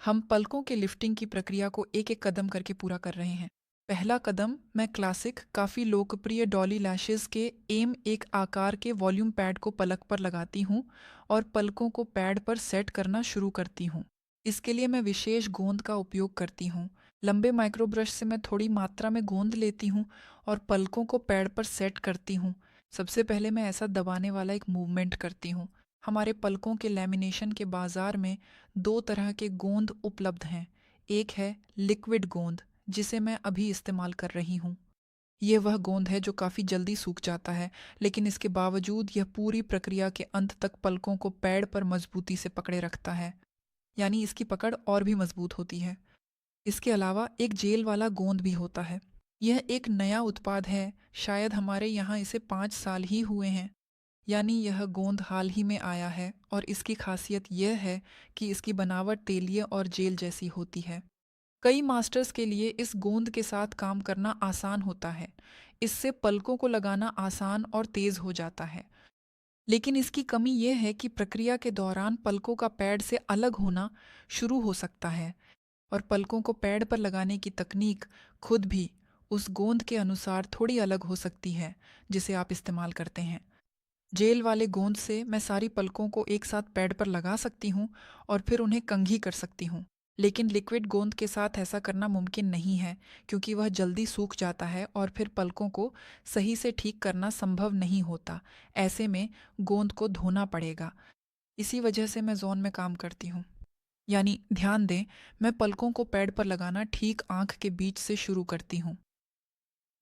हम पलकों के लिफ्टिंग की प्रक्रिया को एक-एक कदम करके पूरा कर रहे हैं। पहला कदम, मैं क्लासिक काफ़ी लोकप्रिय डॉली लैशेज़ के एम एक आकार के वॉल्यूम पैड को पलक पर लगाती हूँ और पलकों को पैड पर सेट करना शुरू करती हूँ। इसके लिए मैं विशेष गोंद का उपयोग करती हूँ। लंबे माइक्रो ब्रश से मैं थोड़ी मात्रा में गोंद लेती हूँ और पलकों को पैड पर सेट करती हूँ। सबसे पहले मैं ऐसा दबाने वाला एक मूवमेंट करती हूँ। हमारे पलकों के लैमिनेशन के बाजार में दो तरह के गोंद उपलब्ध हैं। एक है लिक्विड गोंद, जिसे मैं अभी इस्तेमाल कर रही हूँ। ये वह गोंद है जो काफ़ी जल्दी सूख जाता है, लेकिन इसके बावजूद यह पूरी प्रक्रिया के अंत तक पलकों को पैड पर मजबूती से पकड़े रखता है, यानी इसकी पकड़ और भी मजबूत होती है। इसके अलावा एक जेल वाला गोंद भी होता है। यह एक नया उत्पाद है, शायद हमारे यहाँ इसे 5 साल ही हुए हैं। यानी यह गोंद हाल ही में आया है और इसकी खासियत यह है कि इसकी बनावट तेलीय और जेल जैसी होती है। कई मास्टर्स के लिए इस गोंद के साथ काम करना आसान होता है। इससे पलकों को लगाना आसान और तेज हो जाता है। लेकिन इसकी कमी यह है कि प्रक्रिया के दौरान पलकों का पैड से अलग होना शुरू हो सकता है और पलकों को पैड पर लगाने की तकनीक खुद भी उस गोंद के अनुसार थोड़ी अलग हो सकती है जिसे आप इस्तेमाल करते हैं। जेल वाले गोंद से मैं सारी पलकों को एक साथ पैड पर लगा सकती हूँ और फिर उन्हें कंघी कर सकती हूँ। लेकिन लिक्विड गोंद के साथ ऐसा करना मुमकिन नहीं है, क्योंकि वह जल्दी सूख जाता है और फिर पलकों को सही से ठीक करना संभव नहीं होता। ऐसे में गोंद को धोना पड़ेगा। इसी वजह से मैं जोन में काम करती हूँ। यानी ध्यान दें, मैं पलकों को पैड पर लगाना ठीक आंख के बीच से शुरू करती हूँ।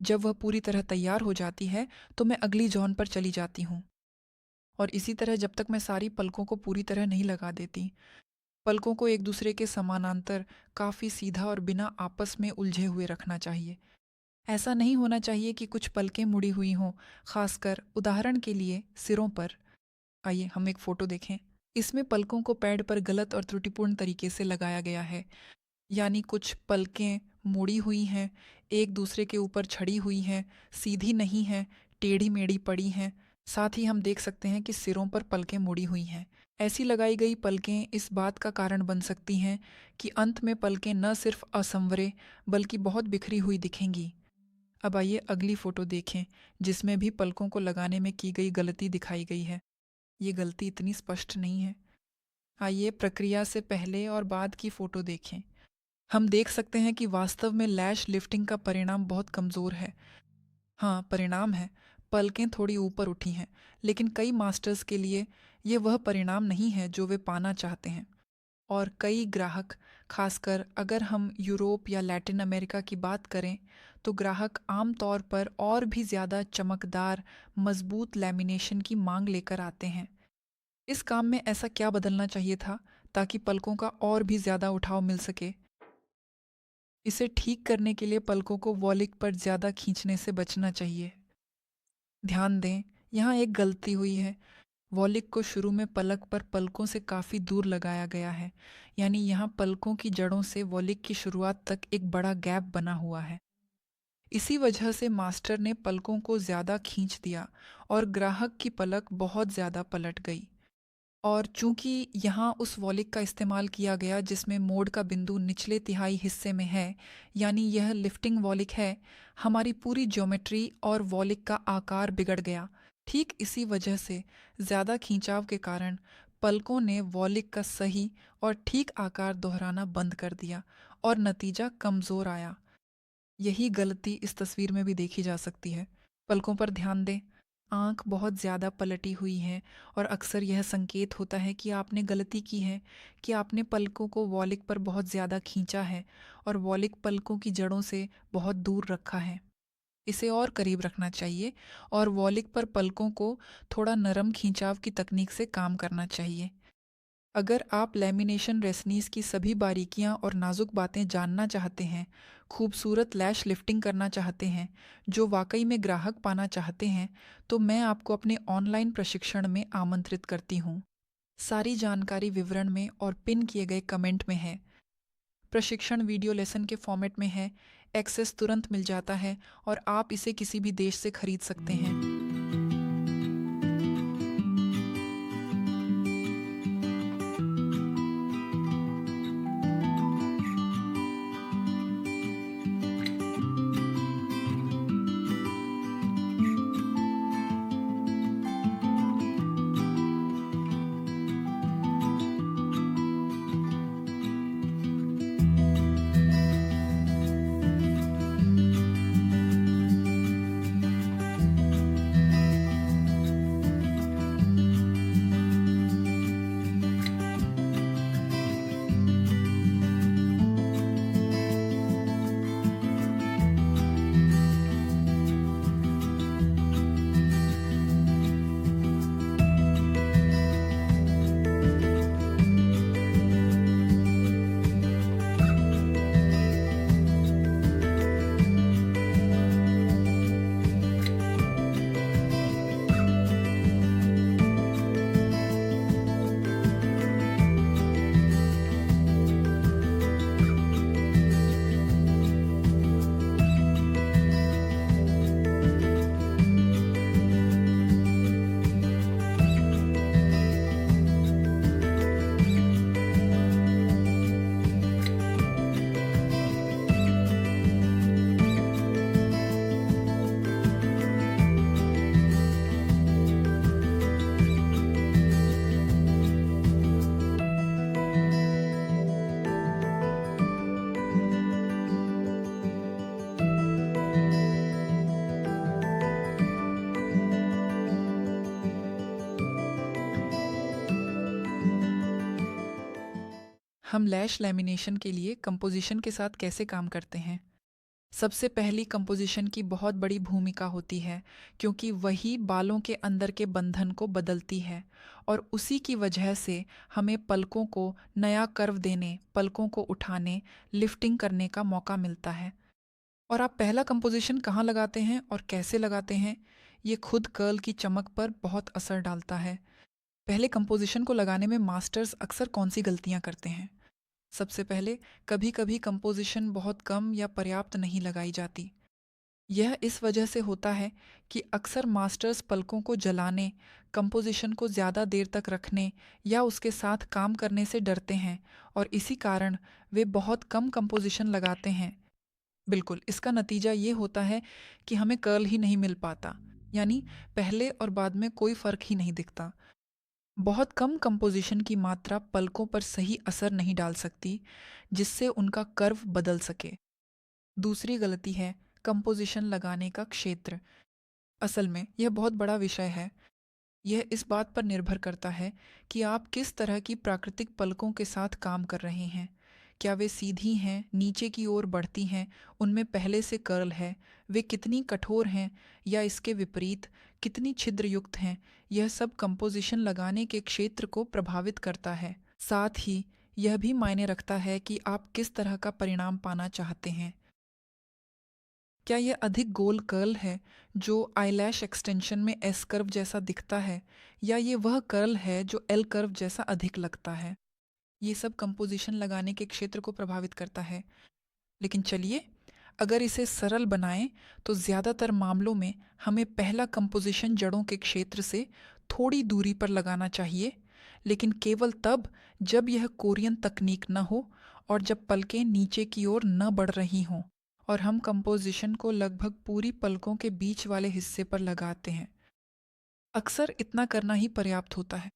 जब वह पूरी तरह तैयार हो जाती है तो मैं अगली जॉन पर चली जाती हूँ और इसी तरह जब तक मैं सारी पलकों को पूरी तरह नहीं लगा देती। पलकों को एक दूसरे के समानांतर काफ़ी सीधा और बिना आपस में उलझे हुए रखना चाहिए। ऐसा नहीं होना चाहिए कि कुछ पलकें मुड़ी हुई हों, खासकर उदाहरण के लिए सिरों पर। आइए हम एक फ़ोटो देखें। इसमें पलकों को पैड पर गलत और त्रुटिपूर्ण तरीके से लगाया गया है। यानी कुछ पलकें मुड़ी हुई हैं, एक दूसरे के ऊपर छड़ी हुई हैं, सीधी नहीं हैं, टेढ़ी मेढ़ी पड़ी हैं। साथ ही हम देख सकते हैं कि सिरों पर पलकें मुड़ी हुई हैं। ऐसी लगाई गई पलकें इस बात का कारण बन सकती हैं कि अंत में पलकें न सिर्फ असंवरे बल्कि बहुत बिखरी हुई दिखेंगी। अब आइए अगली फ़ोटो देखें, जिसमें भी पलकों को लगाने में की गई गलती दिखाई गई है। ये गलती इतनी स्पष्ट नहीं है। आइए प्रक्रिया से पहले और बाद की फ़ोटो देखें। हम देख सकते हैं कि वास्तव में लैश लिफ्टिंग का परिणाम बहुत कमज़ोर है। हाँ, परिणाम है, पलकें थोड़ी ऊपर उठी हैं, लेकिन कई मास्टर्स के लिए ये वह परिणाम नहीं है जो वे पाना चाहते हैं। और कई ग्राहक, खासकर अगर हम यूरोप या लैटिन अमेरिका की बात करें, तो ग्राहक आम तौर पर और भी ज़्यादा चमकदार, मजबूत लैमिनेशन की मांग लेकर आते हैं। इस काम में ऐसा क्या बदलना चाहिए था ताकि पलकों का और भी ज़्यादा उठाव मिल सके? इसे ठीक करने के लिए पलकों को वॉलिक पर ज़्यादा खींचने से बचना चाहिए। ध्यान दें, यहाँ एक गलती हुई है। वॉलिक को शुरू में पलक पर पलकों से काफ़ी दूर लगाया गया है, यानी यहाँ पलकों की जड़ों से वॉलिक की शुरुआत तक एक बड़ा गैप बना हुआ है। इसी वजह से मास्टर ने पलकों को ज़्यादा खींच दिया और ग्राहक की पलक बहुत ज़्यादा पलट गई। और चूंकि यहाँ उस वॉलिक का इस्तेमाल किया गया जिसमें मोड़ का बिंदु निचले तिहाई हिस्से में है, यानी यह लिफ्टिंग वॉलिक है, हमारी पूरी ज्योमेट्री और वॉलिक का आकार बिगड़ गया। ठीक इसी वजह से ज़्यादा खींचाव के कारण पलकों ने वॉलिक का सही और ठीक आकार दोहराना बंद कर दिया और नतीजा कमज़ोर आया। यही गलती इस तस्वीर में भी देखी जा सकती है। पलकों पर ध्यान दें, आंख बहुत ज़्यादा पलटी हुई है और अक्सर यह संकेत होता है कि आपने गलती की है, कि आपने पलकों को वॉलिक पर बहुत ज़्यादा खींचा है और वॉलिक पलकों की जड़ों से बहुत दूर रखा है। इसे और करीब रखना चाहिए और वॉलिक पर पलकों को थोड़ा नरम खींचाव की तकनीक से काम करना चाहिए। अगर आप लैमिनेशन रेसनीज की सभी बारीकियां और नाजुक बातें जानना चाहते हैं, खूबसूरत लैश लिफ्टिंग करना चाहते हैं, जो वाकई में ग्राहक पाना चाहते हैं, तो मैं आपको अपने ऑनलाइन प्रशिक्षण में आमंत्रित करती हूँ। सारी जानकारी विवरण में और पिन किए गए कमेंट में है। प्रशिक्षण वीडियो लेसन के फॉर्मेट में है, एक्सेस तुरंत मिल जाता है और आप इसे किसी भी देश से खरीद सकते हैं। हम लैश लैमिनेशन के लिए कंपोजिशन के साथ कैसे काम करते हैं। सबसे पहली कंपोजिशन की बहुत बड़ी भूमिका होती है, क्योंकि वही बालों के अंदर के बंधन को बदलती है और उसी की वजह से हमें पलकों को नया कर्व देने, पलकों को उठाने, लिफ्टिंग करने का मौका मिलता है। और आप पहला कंपोजिशन कहाँ लगाते हैं और कैसे लगाते हैं, ये खुद कर्ल की चमक पर बहुत असर डालता है। पहले कंपोजिशन को लगाने में मास्टर्स अक्सर कौन सी गलतियाँ करते हैं? सबसे पहले, कभी कभी कंपोजिशन बहुत कम या पर्याप्त नहीं लगाई जाती। यह इस वजह से होता है कि अक्सर मास्टर्स पलकों को जलाने, कंपोजिशन को ज़्यादा देर तक रखने या उसके साथ काम करने से डरते हैं और इसी कारण वे बहुत कम कंपोजिशन लगाते हैं। बिल्कुल, इसका नतीजा ये होता है कि हमें कर्ल ही नहीं मिल पाता, यानी पहले और बाद में कोई फ़र्क ही नहीं दिखता। बहुत कम कंपोजिशन की मात्रा पलकों पर सही असर नहीं डाल सकती, जिससे उनका कर्व बदल सके। दूसरी गलती है कंपोजिशन लगाने का क्षेत्र। असल में यह बहुत बड़ा विषय है। यह इस बात पर निर्भर करता है कि आप किस तरह की प्राकृतिक पलकों के साथ काम कर रहे हैं। क्या वे सीधी हैं, नीचे की ओर बढ़ती हैं, उनमें पहले से कर्ल है, वे कितनी कठोर हैं या इसके विपरीत कितनी छिद्रयुक्त हैं। यह सब कंपोजिशन लगाने के क्षेत्र को प्रभावित करता है। साथ ही यह भी मायने रखता है कि आप किस तरह का परिणाम पाना चाहते हैं। क्या यह अधिक गोल कर्ल है जो आईलैश एक्सटेंशन में एस कर्व जैसा दिखता है, या ये वह कर्ल है जो एल कर्व जैसा अधिक लगता है। ये सब कंपोजिशन लगाने के क्षेत्र को प्रभावित करता है। लेकिन चलिए, अगर इसे सरल बनाएं तो ज़्यादातर मामलों में हमें पहला कंपोजिशन जड़ों के क्षेत्र से थोड़ी दूरी पर लगाना चाहिए, लेकिन केवल तब जब यह कोरियन तकनीक न हो और जब पलकें नीचे की ओर न बढ़ रही हों और हम कंपोजिशन को लगभग पूरी पलकों के बीच वाले हिस्से पर लगाते हैं। अक्सर इतना करना ही पर्याप्त होता है।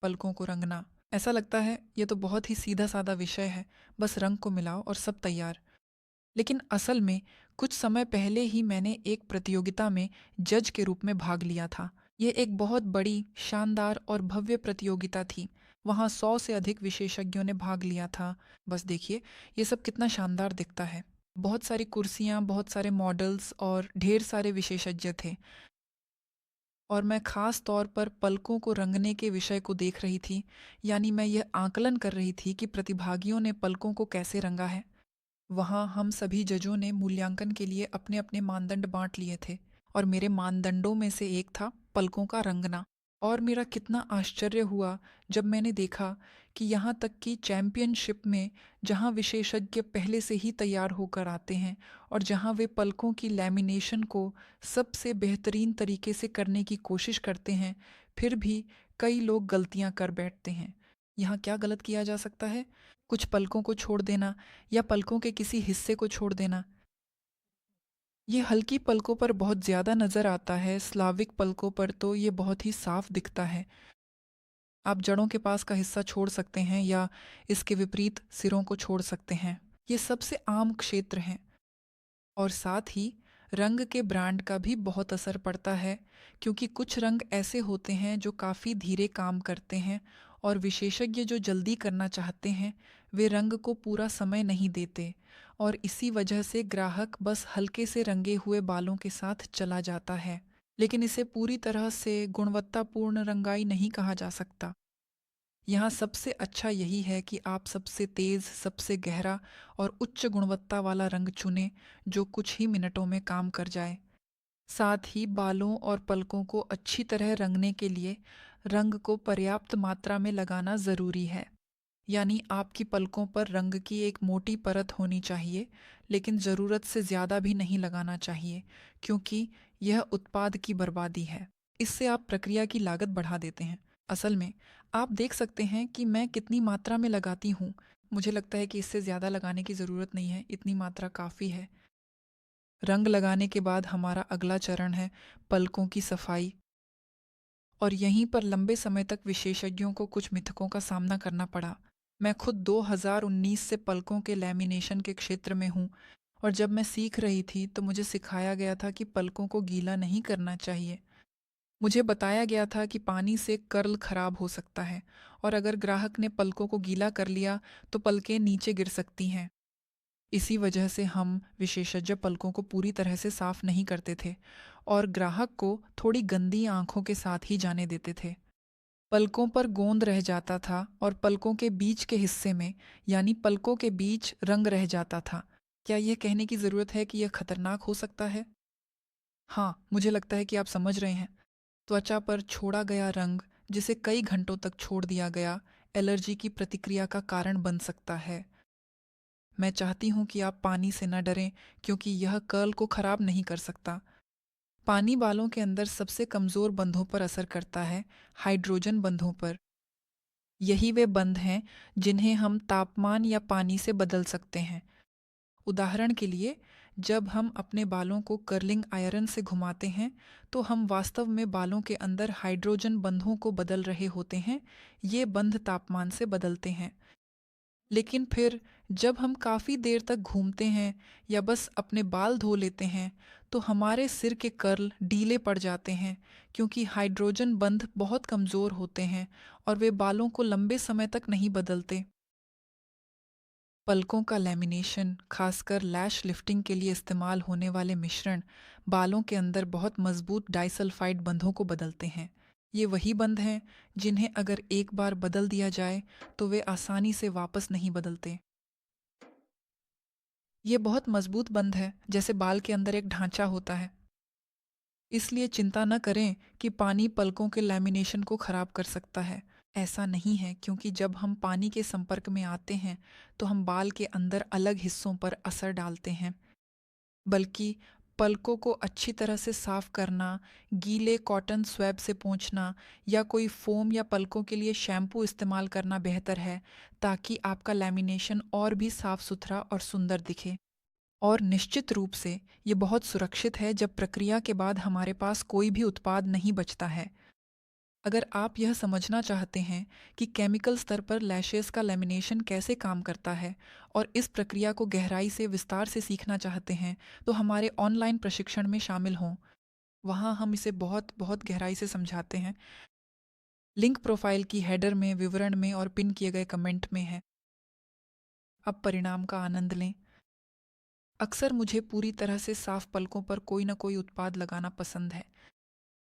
पलकों को रंगना। ऐसा लगता है ये तो बहुत ही सीधा-सादा विषय है, बस रंग को मिलाओ और सब तैयार। लेकिन असल में कुछ समय पहले ही मैंने एक प्रतियोगिता में जज के रूप में भाग लिया था। ये एक बहुत बड़ी, शानदार और भव्य प्रतियोगिता थी। वहाँ 100 से अधिक विशेषज्ञों ने भाग लिया था। बस देखिए, ये सब कितना शानदार दिखता है। बहुत सारी कुर्सियाँ, बहुत सारे मॉडल्स और ढेर सारे विशेषज्ञ थे। और मैं ख़ास तौर पर पलकों को रंगने के विषय को देख रही थी, यानी मैं यह आकलन कर रही थी कि प्रतिभागियों ने पलकों को कैसे रंगा है। वहाँ हम सभी जजों ने मूल्यांकन के लिए अपने अपने मानदंड बांट लिए थे और मेरे मानदंडों में से एक था पलकों का रंगना। और मेरा कितना आश्चर्य हुआ जब मैंने देखा कि यहाँ तक कि चैंपियनशिप में, जहाँ विशेषज्ञ पहले से ही तैयार होकर आते हैं और जहाँ वे पलकों की लैमिनेशन को सबसे बेहतरीन तरीके से करने की कोशिश करते हैं, फिर भी कई लोग गलतियाँ कर बैठते हैं। यहाँ क्या गलत किया जा सकता है? कुछ पलकों को छोड़ देना या पलकों के किसी हिस्से को छोड़ देना। ये हल्की पलकों पर बहुत ज़्यादा नज़र आता है, स्लाविक पलकों पर तो ये बहुत ही साफ दिखता है। आप जड़ों के पास का हिस्सा छोड़ सकते हैं या इसके विपरीत सिरों को छोड़ सकते हैं। ये सबसे आम क्षेत्र हैं। और साथ ही रंग के ब्रांड का भी बहुत असर पड़ता है, क्योंकि कुछ रंग ऐसे होते हैं जो काफ़ी धीरे काम करते हैं और विशेषज्ञ जो जल्दी करना चाहते हैं वे रंग को पूरा समय नहीं देते और इसी वजह से ग्राहक बस हल्के से रंगे हुए बालों के साथ चला जाता है। लेकिन इसे पूरी तरह से गुणवत्तापूर्ण रंगाई नहीं कहा जा सकता। यहाँ सबसे अच्छा यही है कि आप सबसे तेज़, सबसे गहरा और उच्च गुणवत्ता वाला रंग चुनें जो कुछ ही मिनटों में काम कर जाए। साथ ही बालों और पलकों को अच्छी तरह रंगने के लिए रंग को पर्याप्त मात्रा में लगाना ज़रूरी है। यानी आपकी पलकों पर रंग की एक मोटी परत होनी चाहिए, लेकिन ज़रूरत से ज़्यादा भी नहीं लगाना चाहिए, क्योंकि यह उत्पाद की बर्बादी है। इससे आप प्रक्रिया की लागत बढ़ा देते हैं। असल में आप देख सकते हैं कि मैं कितनी मात्रा में लगाती हूँ। मुझे लगता है कि इससे ज़्यादा लगाने की ज़रूरत नहीं है, इतनी मात्रा काफ़ी है। रंग लगाने के बाद हमारा अगला चरण है पलकों की सफाई। और यहीं पर लंबे समय तक विशेषज्ञों को कुछ मिथकों का सामना करना पड़ा। मैं खुद 2019 से पलकों के लैमिनेशन के क्षेत्र में हूँ और जब मैं सीख रही थी तो मुझे सिखाया गया था कि पलकों को गीला नहीं करना चाहिए। मुझे बताया गया था कि पानी से कर्ल खराब हो सकता है और अगर ग्राहक ने पलकों को गीला कर लिया तो पलकें नीचे गिर सकती हैं। इसी वजह से हम विशेषज्ञ पलकों को पूरी तरह से साफ नहीं करते थे और ग्राहक को थोड़ी गंदी आंखों के साथ ही जाने देते थे। पलकों पर गोंद रह जाता था और पलकों के बीच के हिस्से में, यानी पलकों के बीच रंग रह जाता था। क्या यह कहने की ज़रूरत है कि यह खतरनाक हो सकता है? हाँ, मुझे लगता है कि आप समझ रहे हैं। त्वचा पर छोड़ा गया रंग, जिसे कई घंटों तक छोड़ दिया गया, एलर्जी की प्रतिक्रिया का कारण बन सकता है। मैं चाहती हूँ कि आप पानी से न डरें, क्योंकि यह कर्ल को खराब नहीं कर सकता। पानी बालों के अंदर सबसे कमज़ोर बंधों पर असर करता है, हाइड्रोजन बंधों पर। यही वे बंध हैं जिन्हें हम तापमान या पानी से बदल सकते हैं। उदाहरण के लिए, जब हम अपने बालों को कर्लिंग आयरन से घुमाते हैं तो हम वास्तव में बालों के अंदर हाइड्रोजन बंधों को बदल रहे होते हैं। ये बंध तापमान से बदलते हैं। लेकिन फिर जब हम काफ़ी देर तक घूमते हैं या बस अपने बाल धो लेते हैं तो हमारे सिर के कर्ल ढीले पड़ जाते हैं, क्योंकि हाइड्रोजन बंध बहुत कमज़ोर होते हैं और वे बालों को लंबे समय तक नहीं बदलते। पलकों का लैमिनेशन, खासकर लैश लिफ्टिंग के लिए इस्तेमाल होने वाले मिश्रण, बालों के अंदर बहुत मजबूत डाइसल्फाइड बंधों को बदलते हैं। ये वही बंध हैं जिन्हें अगर एक बार बदल दिया जाए तो वे आसानी से वापस नहीं बदलते। ये बहुत मजबूत बंध है, जैसे बाल के अंदर एक ढांचा होता है। इसलिए चिंता न करें कि पानी पलकों के लैमिनेशन को खराब कर सकता है। ऐसा नहीं है, क्योंकि जब हम पानी के संपर्क में आते हैं तो हम बाल के अंदर अलग हिस्सों पर असर डालते हैं। बल्कि पलकों को अच्छी तरह से साफ करना, गीले कॉटन स्वैब से पोंछना या कोई फोम या पलकों के लिए शैम्पू इस्तेमाल करना बेहतर है, ताकि आपका लैमिनेशन और भी साफ सुथरा और सुंदर दिखे। और निश्चित रूप से ये बहुत सुरक्षित है जब प्रक्रिया के बाद हमारे पास कोई भी उत्पाद नहीं बचता है। अगर आप यह समझना चाहते हैं कि केमिकल स्तर पर लैशेस का लैमिनेशन कैसे काम करता है और इस प्रक्रिया को गहराई से विस्तार से सीखना चाहते हैं, तो हमारे ऑनलाइन प्रशिक्षण में शामिल हों। वहाँ हम इसे बहुत बहुत गहराई से समझाते हैं। लिंक प्रोफाइल की हेडर में, विवरण में और पिन किए गए कमेंट में है। अब परिणाम का आनंद लें। अक्सर मुझे पूरी तरह से साफ पलकों पर कोई न कोई उत्पाद लगाना पसंद है।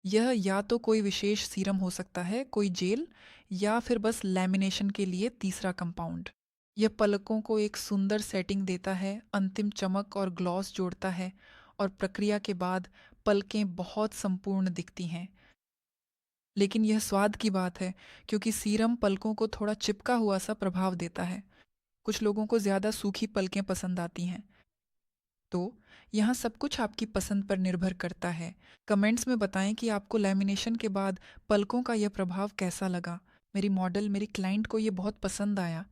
यह या तो कोई विशेष सीरम हो सकता है, कोई जेल, या फिर बस लैमिनेशन के लिए तीसरा कंपाउंड। यह पलकों को एक सुंदर सेटिंग देता है, अंतिम चमक और ग्लॉस जोड़ता है, और प्रक्रिया के बाद पलकें बहुत संपूर्ण दिखती हैं। लेकिन यह स्वाद की बात है, क्योंकि सीरम पलकों को थोड़ा चिपका हुआ सा प्रभाव देता है। कुछ लोगों को ज़्यादा सूखी पलकें पसंद आती हैं। तो यहाँ सब कुछ आपकी पसंद पर निर्भर करता है। कमेंट्स में बताएं कि आपको लैमिनेशन के बाद पलकों का यह प्रभाव कैसा लगा। मेरी क्लाइंट को ये बहुत पसंद आया।